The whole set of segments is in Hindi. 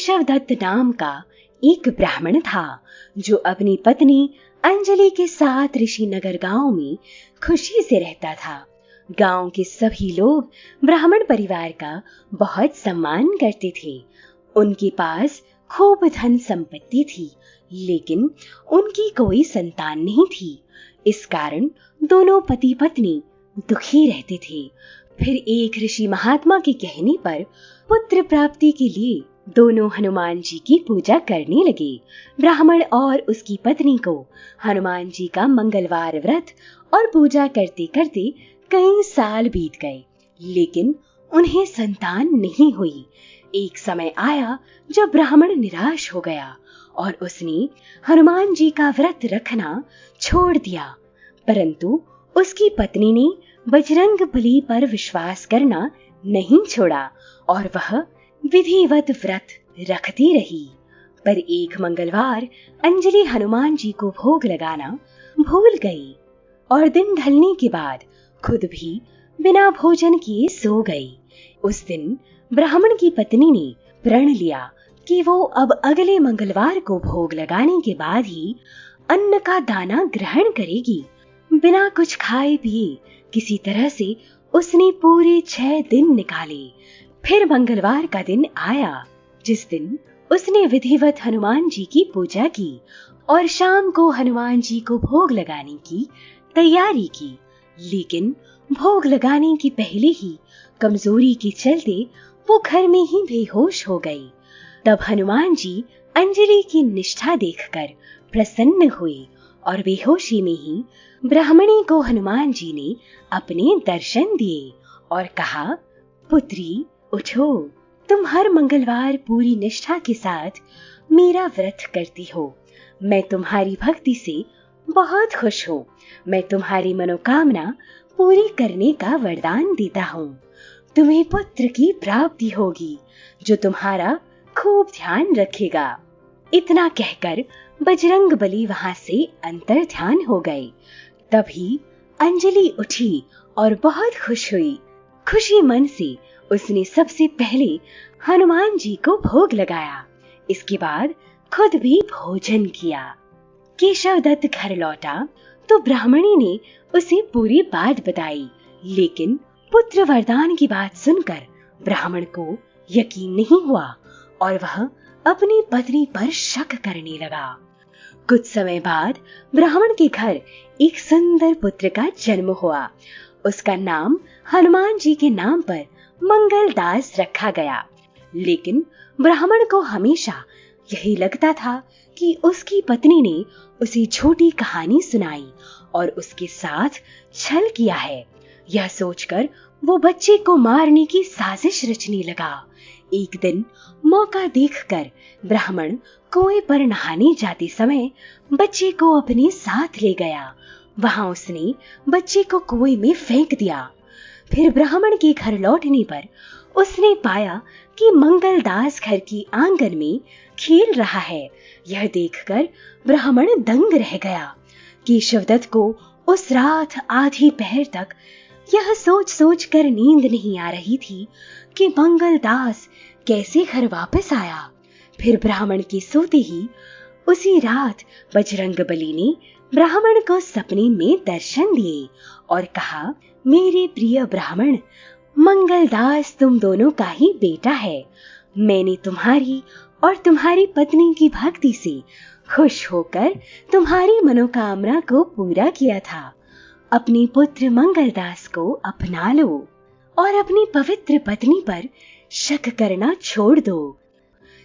केशव दत्त नाम का एक ब्राह्मण था जो अपनी पत्नी अंजलि के साथ ऋषिनगर गांव में खुशी से रहता था। गांव के सभी लोग ब्राह्मण परिवार का बहुत सम्मान करते थे। उनके पास खूब धन संपत्ति थी, लेकिन उनकी कोई संतान नहीं थी। इस कारण दोनों पति पत्नी दुखी रहते थे। फिर एक ऋषि महात्मा के कहने पर पुत्र प्राप्ति के लिए दोनों हनुमान जी की पूजा करने लगे। ब्राह्मण और उसकी पत्नी को हनुमान जी का मंगलवार व्रत और पूजा करते करते कई साल बीत गए, लेकिन उन्हें संतान नहीं हुई। एक समय आया जब ब्राह्मण निराश हो गया और उसने हनुमान जी का व्रत रखना छोड़ दिया। परंतु उसकी पत्नी ने बजरंग बली पर विश्वास करना नहीं छोड़ा और वह विधिवत व्रत रखती रही। पर एक मंगलवार अंजलि हनुमान जी को भोग लगाना भूल गई और दिन ढलने के बाद खुद भी बिना भोजन किए सो गई। उस दिन ब्राह्मण की पत्नी ने प्रण लिया कि वो अब अगले मंगलवार को भोग लगाने के बाद ही अन्न का दाना ग्रहण करेगी। बिना कुछ खाए पिए किसी तरह से उसने पूरे 6 दिन निकाले। फिर मंगलवार का दिन आया जिस दिन उसने विधिवत हनुमान जी की पूजा की और शाम को हनुमान जी को भोग लगाने की तैयारी की। लेकिन भोग लगाने के पहले ही कमजोरी के चलते वो घर में ही बेहोश हो गई। तब हनुमान जी अंजलि की निष्ठा देखकर प्रसन्न हुए और बेहोशी में ही ब्राह्मणी को हनुमान जी ने अपने दर्शन दिए और कहा, पुत्री उठो, तुम हर मंगलवार पूरी निष्ठा के साथ मेरा व्रत करती हो। मैं तुम्हारी भक्ति से बहुत खुश हूँ। मैं तुम्हारी मनोकामना पूरी करने का वरदान देता हूँ। तुम्हें पुत्र की प्राप्ति होगी जो तुम्हारा खूब ध्यान रखेगा। इतना कहकर बजरंग बली वहां से अंतर ध्यान हो गए। तभी अंजलि उठी और बहुत खुश हुई। खुशी मन से उसने सबसे पहले हनुमान जी को भोग लगाया। इसके बाद खुद भी भोजन किया। केशव दत्त घर लौटा तो ब्राह्मणी ने उसे पूरी बात बताई, लेकिन पुत्र वरदान की बात सुनकर ब्राह्मण को यकीन नहीं हुआ और वह अपनी पत्नी पर शक करने लगा। कुछ समय बाद ब्राह्मण के घर एक सुंदर पुत्र का जन्म हुआ। उसका नाम हनुमान जी के नाम पर मंगलदास रखा गया। लेकिन ब्राह्मण को हमेशा यही लगता था कि उसकी पत्नी ने उसे झूठी कहानी सुनाई और उसके साथ छल किया है। यह सोचकर वो बच्चे को मारने की साजिश रचने लगा। एक दिन मौका देखकर ब्राह्मण कुएं पर नहाने जाते समय बच्चे को अपने साथ ले गया। वहां उसने बच्चे को कुएं में फेंक दिया। फिर ब्राह्मण के घर लौटने पर उसने पाया कि मंगलदास घर की आंगन में खेल रहा है। यह देखकर ब्राह्मण दंग रह गया। केशवदत्त को उस रात आधी पहर तक यह सोच सोच कर नींद नहीं आ रही थी कि मंगलदास कैसे घर वापस आया। फिर ब्राह्मण के सोते ही उसी रात बजरंगबली ने ब्राह्मण को सपने में दर्शन दिए और कहा, मेरे प्रिय ब्राह्मण, मंगलदास तुम दोनों का ही बेटा है। मैंने तुम्हारी और तुम्हारी पत्नी की भक्ति से खुश होकर तुम्हारी मनोकामना को पूरा किया था। अपने पुत्र मंगलदास को अपना लो और अपनी पवित्र पत्नी पर शक करना छोड़ दो।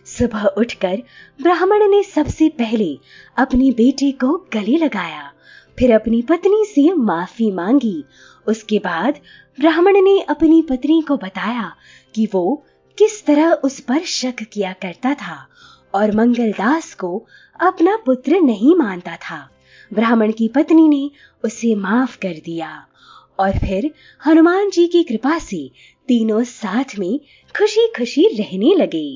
सुबह उठकर ब्राह्मण ने सबसे पहले अपने बेटे को गले लगाया, फिर अपनी पत्नी से माफी मांगी। उसके बाद ब्राह्मण ने अपनी पत्नी को बताया कि वो किस तरह उस पर शक किया करता था और मंगलदास को अपना पुत्र नहीं मानता था। ब्राह्मण की पत्नी ने उसे माफ कर दिया और फिर हनुमान जी की कृपा से तीनों साथ में खुशी खुशी रहने लगे।